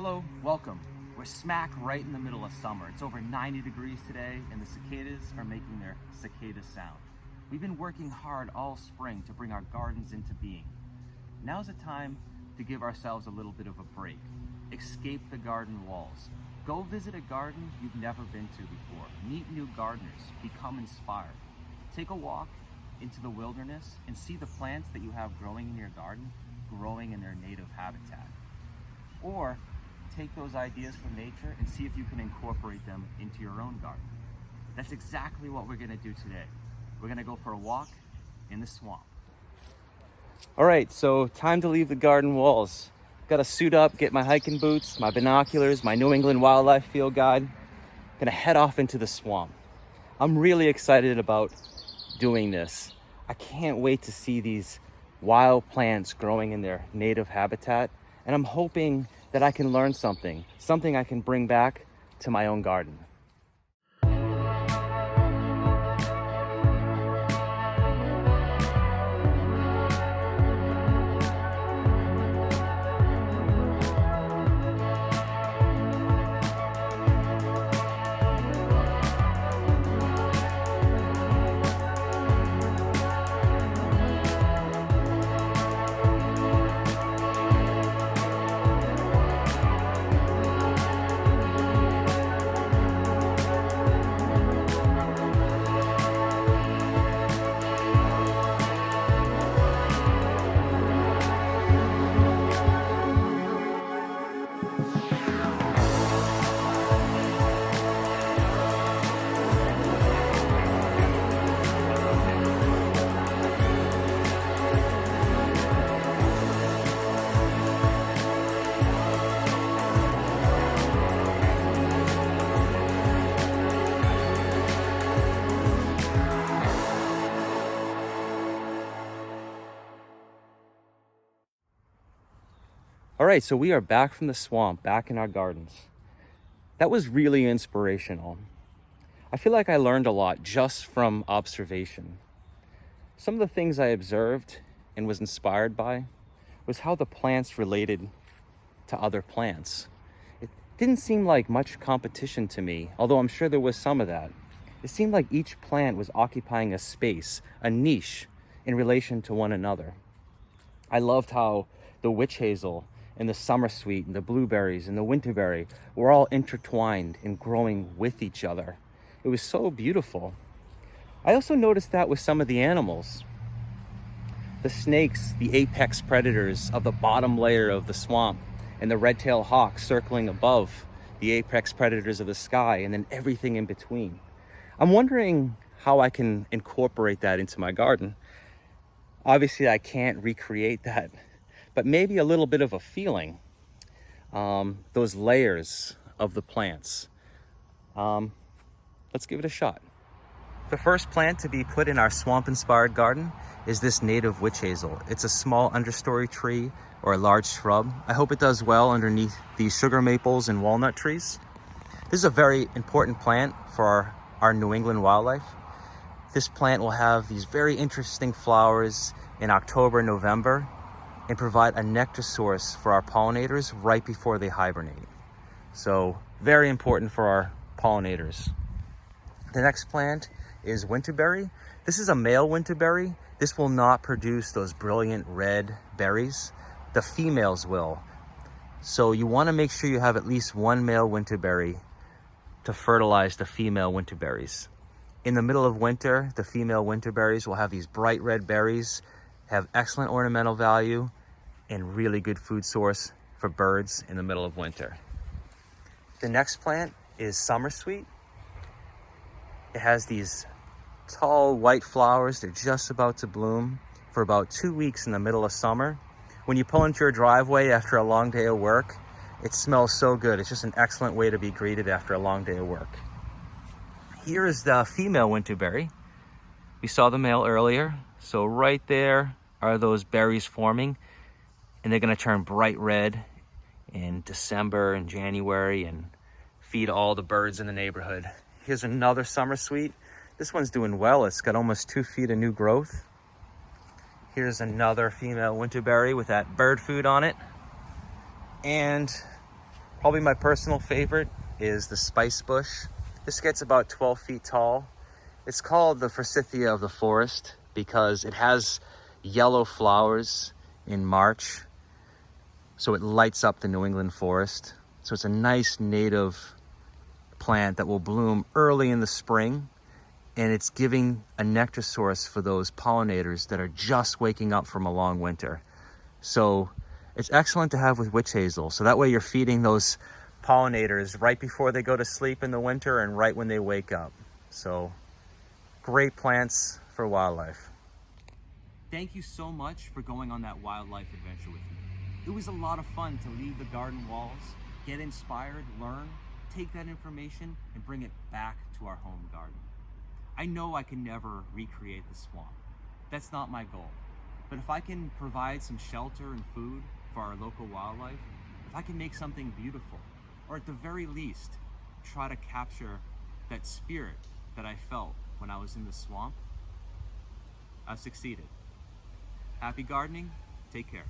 Hello, welcome. We're smack right in the middle of summer. It's over 90 degrees today and the cicadas are making their cicada sound. We've been working hard all spring to bring our gardens into being. Now's the time to give ourselves a little bit of a break. Escape the garden walls. Go visit a garden you've never been to before. Meet new gardeners. Become inspired. Take a walk into the wilderness and see the plants that you have growing in your garden growing in their native habitat. Or take those ideas from nature and see if you can incorporate them into your own garden. That's exactly what we're gonna do today. We're gonna go for a walk in the swamp. All right, so time to leave the garden walls. Gotta suit up, get my hiking boots, my binoculars, my New England wildlife field guide. Gonna head off into the swamp. I'm really excited about doing this. I can't wait to see these wild plants growing in their native habitat. And I'm hoping that I can learn something I can bring back to my own garden. All right, so we are back from the swamp, back in our gardens. That was really inspirational. I feel like I learned a lot just from observation. Some of the things I observed and was inspired by was how the plants related to other plants. It didn't seem like much competition to me, although I'm sure there was some of that. It seemed like each plant was occupying a space, a niche, in relation to one another. I loved how the witch hazel and the summersweet and the blueberries and the winterberry were all intertwined and growing with each other. It was so beautiful. I also noticed that with some of the animals. The snakes, the apex predators of the bottom layer of the swamp, and the red-tailed hawk circling above the apex predators of the sky, and then everything in between. I'm wondering how I can incorporate that into my garden. Obviously, I can't recreate that, but maybe a little bit of a feeling, those layers of the plants. Let's give it a shot. The first plant to be put in our swamp-inspired garden is this native witch hazel. It's a small understory tree or a large shrub. I hope it does well underneath these sugar maples and walnut trees. This is a very important plant for our New England wildlife. This plant will have these very interesting flowers in October, November, and provide a nectar source for our pollinators right before they hibernate. So very important for our pollinators. The next plant is winterberry. This is a male winterberry. This will not produce those brilliant red berries. The females will. So you want to make sure you have at least one male winterberry to fertilize the female winterberries. In the middle of winter, the female winterberries will have these bright red berries, have excellent ornamental value, and really good food source for birds in the middle of winter. The next plant is summersweet. It has these tall white flowers. They're just about to bloom for about 2 weeks in the middle of summer. When you pull into your driveway after a long day of work, it smells so good. It's just an excellent way to be greeted after a long day of work. Here is the female winterberry. We saw the male earlier. So right there are those berries forming, and they're gonna turn bright red in December and January and feed all the birds in the neighborhood. Here's another summersweet. This one's doing well. It's got almost 2 feet of new growth. Here's another female winterberry with that bird food on it. And Probably my personal favorite is the spice bush. This gets about 12 feet tall. It's called the forsythia of the forest because it has yellow flowers in March. So it lights up the New England forest. So it's a nice native plant that will bloom early in the spring. And it's giving a nectar source for those pollinators that are just waking up from a long winter. So it's excellent to have with witch hazel. So that way you're feeding those pollinators right before they go to sleep in the winter and right when they wake up. So great plants for wildlife. Thank you so much for going on that wildlife adventure with me. It was a lot of fun to leave the garden walls, get inspired, learn, take that information, and bring it back to our home garden. I know I can never recreate the swamp. That's not my goal. But if I can provide some shelter and food for our local wildlife, if I can make something beautiful, or at the very least, try to capture that spirit that I felt when I was in the swamp, I've succeeded. Happy gardening, take care.